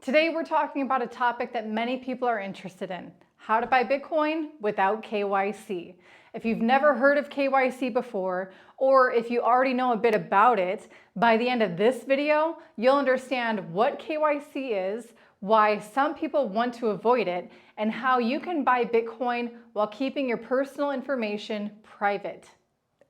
Today we're talking about a topic that many people are interested in: how to buy Bitcoin without KYC. If you've never heard of KYC before, or if you already know a bit about it, by the end of this video, you'll understand what KYC is, why some people want to avoid it, and how you can buy Bitcoin while keeping your personal information private.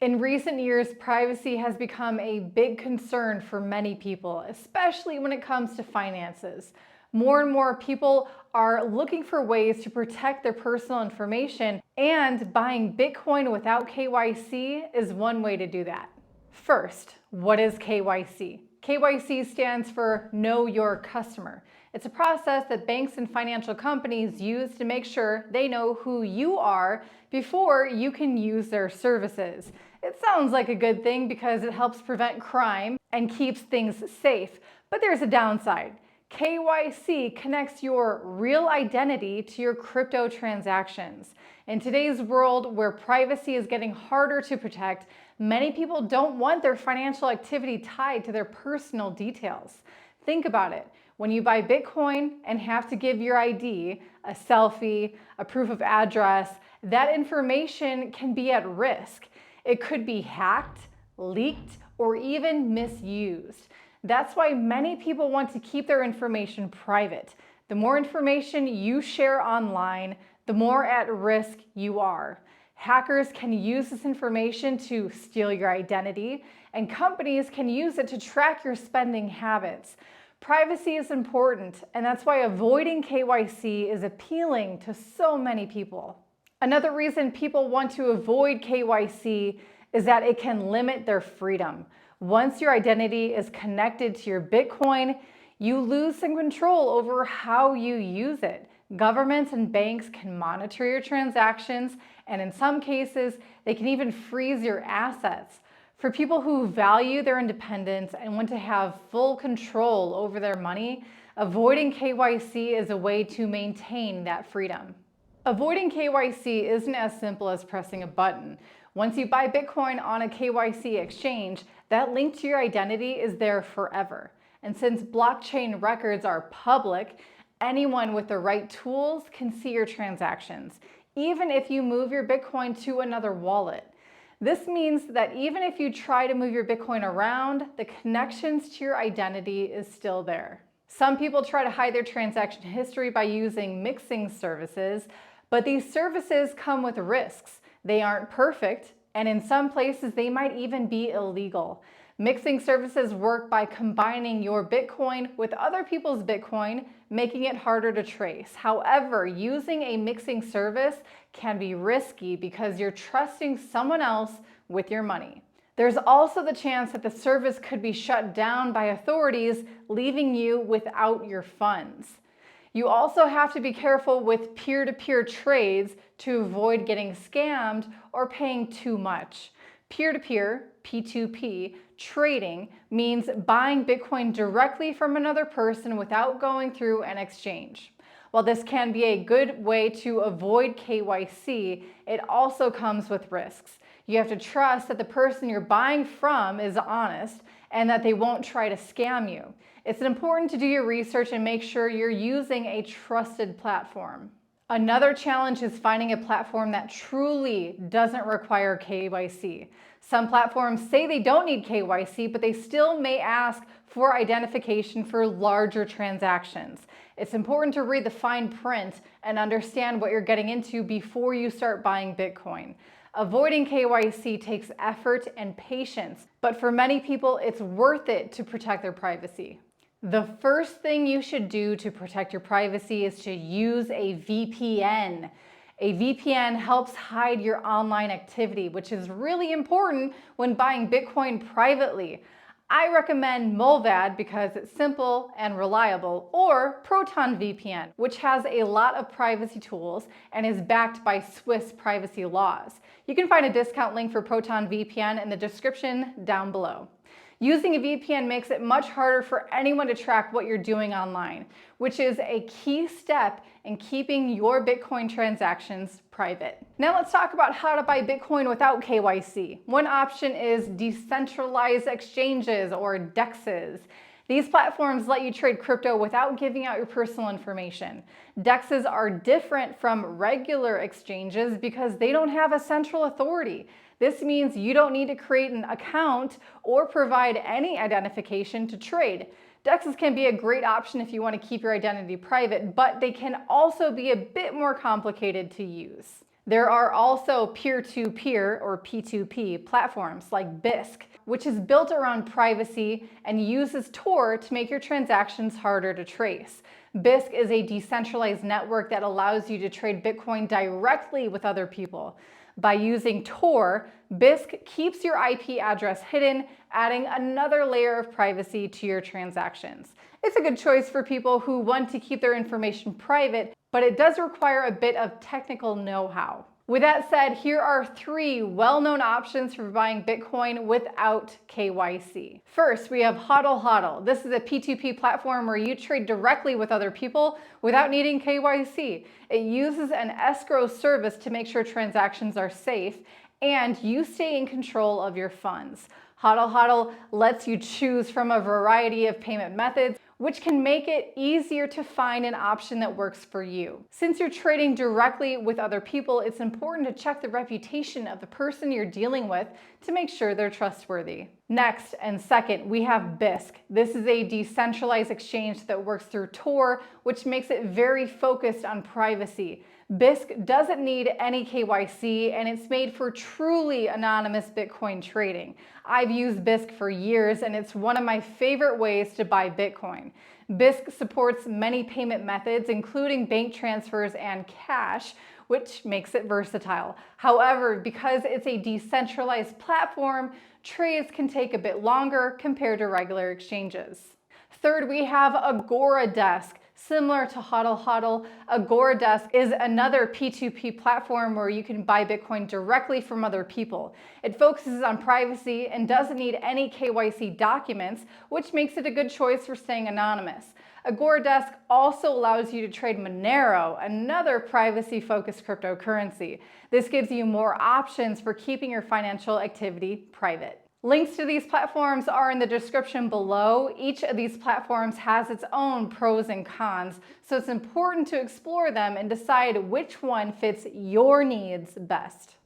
In recent years, privacy has become a big concern for many people, especially when it comes to finances. More and more people are looking for ways to protect their personal information, and buying Bitcoin without KYC is one way to do that. First, what is KYC? KYC stands for Know Your Customer. It's a process that banks and financial companies use to make sure they know who you are before you can use their services. It sounds like a good thing because it helps prevent crime and keeps things safe, but there's a downside. KYC connects your real identity to your crypto transactions. In today's world where privacy is getting harder to protect, many people don't want their financial activity tied to their personal details. Think about it. When you buy Bitcoin and have to give your ID, a selfie, a proof of address, that information can be at risk. It could be hacked, leaked, or even misused. That's why many people want to keep their information private. The more information you share online, the more at risk you are. Hackers can use this information to steal your identity, and companies can use it to track your spending habits. Privacy is important, and that's why avoiding KYC is appealing to so many people. Another reason people want to avoid KYC is that it can limit their freedom. Once your identity is connected to your Bitcoin, you lose some control over how you use it. Governments and banks can monitor your transactions, and in some cases, they can even freeze your assets. For people who value their independence and want to have full control over their money, avoiding KYC is a way to maintain that freedom. Avoiding KYC isn't as simple as pressing a button. Once you buy Bitcoin on a KYC exchange, that link to your identity is there forever. And since blockchain records are public, anyone with the right tools can see your transactions, even if you move your Bitcoin to another wallet. This means that even if you try to move your Bitcoin around, the connections to your identity is still there. Some people try to hide their transaction history by using mixing services, but these services come with risks. They aren't perfect, and in some places they might even be illegal. Mixing services work by combining your Bitcoin with other people's Bitcoin, making it harder to trace. However, using a mixing service can be risky because you're trusting someone else with your money. There's also the chance that the service could be shut down by authorities, leaving you without your funds. You also have to be careful with peer-to-peer trades to avoid getting scammed or paying too much. Peer-to-peer, P2P, trading means buying Bitcoin directly from another person without going through an exchange. While this can be a good way to avoid KYC, it also comes with risks. You have to trust that the person you're buying from is honest and that they won't try to scam you. It's important to do your research and make sure you're using a trusted platform. Another challenge is finding a platform that truly doesn't require KYC. Some platforms say they don't need KYC, but they still may ask for identification for larger transactions. It's important to read the fine print and understand what you're getting into before you start buying Bitcoin. Avoiding KYC takes effort and patience, but for many people, it's worth it to protect their privacy. The first thing you should do to protect your privacy is to use a VPN. A VPN helps hide your online activity, which is really important when buying Bitcoin privately. I recommend Mullvad because it's simple and reliable, or Proton VPN, which has a lot of privacy tools and is backed by Swiss privacy laws. You can find a discount link for Proton VPN in the description down below. Using a VPN makes it much harder for anyone to track what you're doing online, which is a key step in keeping your Bitcoin transactions private. Now let's talk about how to buy Bitcoin without KYC. One option is decentralized exchanges or DEXs. These platforms let you trade crypto without giving out your personal information. DEXs are different from regular exchanges because they don't have a central authority. This means you don't need to create an account or provide any identification to trade. DEXs can be a great option if you want to keep your identity private, but they can also be a bit more complicated to use. There are also peer-to-peer or P2P platforms like BISC, which is built around privacy and uses Tor to make your transactions harder to trace. BISC is a decentralized network that allows you to trade Bitcoin directly with other people. By using Tor, BISC keeps your IP address hidden, adding another layer of privacy to your transactions. It's a good choice for people who want to keep their information private, but it does require a bit of technical know-how. With that said, here are 3 well-known options for buying Bitcoin without KYC. First, we have HODL HODL. This is a P2P platform where you trade directly with other people without needing KYC. It uses an escrow service to make sure transactions are safe and you stay in control of your funds. HODL HODL lets you choose from a variety of payment methods, which can make it easier to find an option that works for you. Since you're trading directly with other people, it's important to check the reputation of the person you're dealing with to make sure they're trustworthy. Next and second, we have BISC. This is a decentralized exchange that works through Tor, which makes it very focused on privacy. BISC doesn't need any KYC and it's made for truly anonymous Bitcoin trading. I've used BISC for years and it's one of my favorite ways to buy Bitcoin. BISC supports many payment methods, including bank transfers and cash, which makes it versatile. However, because it's a decentralized platform, trades can take a bit longer compared to regular exchanges. Third, we have Agoradesk. Similar to HODL HODL, Agoradesk is another P2P platform where you can buy Bitcoin directly from other people. It focuses on privacy and doesn't need any KYC documents, which makes it a good choice for staying anonymous. Agoradesk also allows you to trade Monero, another privacy-focused cryptocurrency. This gives you more options for keeping your financial activity private. Links to these platforms are in the description below. Each of these platforms has its own pros and cons, so it's important to explore them and decide which one fits your needs best.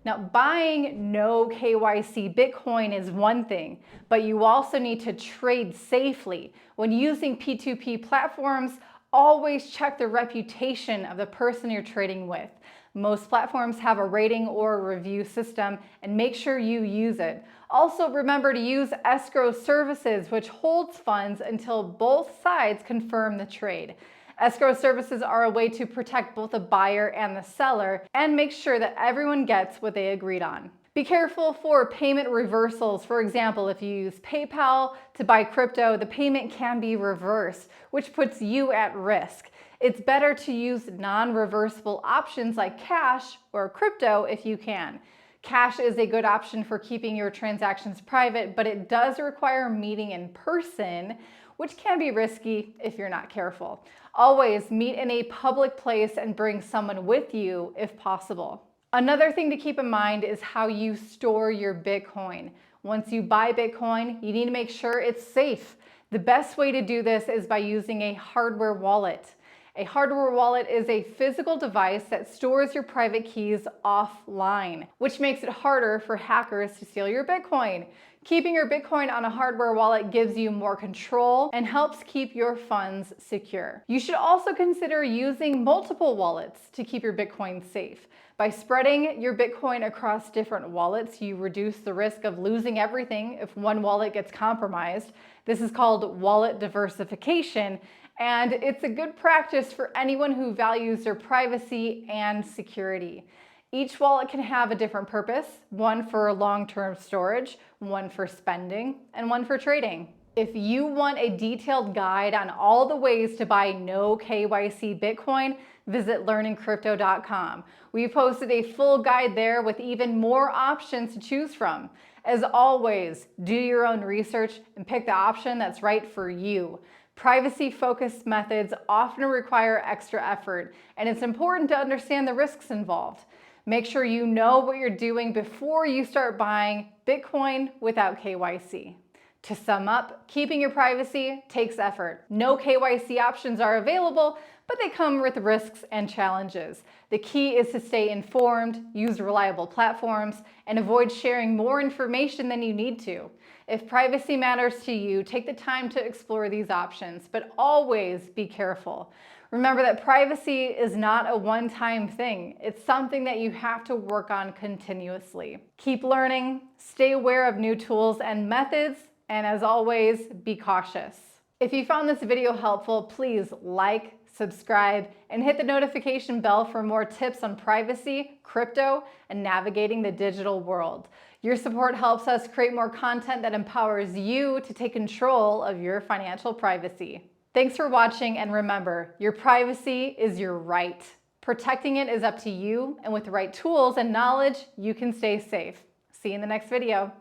Now, buying no KYC Bitcoin is one thing, but you also need to trade safely. When using P2P platforms, always check the reputation of the person you're trading with. Most platforms have a rating or a review system, and make sure you use it. Also, remember to use escrow services, which holds funds until both sides confirm the trade. Escrow services are a way to protect both the buyer and the seller and make sure that everyone gets what they agreed on. Be careful for payment reversals. For example, if you use PayPal to buy crypto, the payment can be reversed, which puts you at risk. It's better to use non-reversible options like cash or crypto if you can. Cash is a good option for keeping your transactions private, but it does require meeting in person, which can be risky if you're not careful. Always meet in a public place and bring someone with you if possible. Another thing to keep in mind is how you store your Bitcoin. Once you buy Bitcoin, you need to make sure it's safe. The best way to do this is by using a hardware wallet. A hardware wallet is a physical device that stores your private keys offline, which makes it harder for hackers to steal your Bitcoin. Keeping your Bitcoin on a hardware wallet gives you more control and helps keep your funds secure. You should also consider using multiple wallets to keep your Bitcoin safe. By spreading your Bitcoin across different wallets, you reduce the risk of losing everything if one wallet gets compromised. This is called wallet diversification, and it's a good practice for anyone who values their privacy and security. Each wallet can have a different purpose, one for long-term storage, one for spending, and one for trading. If you want a detailed guide on all the ways to buy no KYC Bitcoin, visit learningcrypto.com. We posted a full guide there with even more options to choose from. As always, do your own research and pick the option that's right for you. Privacy-focused methods often require extra effort, and it's important to understand the risks involved. Make sure you know what you're doing before you start buying Bitcoin without KYC. To sum up, keeping your privacy takes effort. No KYC options are available, but they come with risks and challenges. The key is to stay informed, use reliable platforms, and avoid sharing more information than you need to. If privacy matters to you, take the time to explore these options, but always be careful. Remember that privacy is not a one-time thing. It's something that you have to work on continuously. Keep learning, stay aware of new tools and methods, and as always, be cautious. If you found this video helpful, please like, subscribe, and hit the notification bell for more tips on privacy, crypto, and navigating the digital world. Your support helps us create more content that empowers you to take control of your financial privacy. Thanks for watching, and remember, your privacy is your right. Protecting it is up to you, and with the right tools and knowledge, you can stay safe. See you in the next video.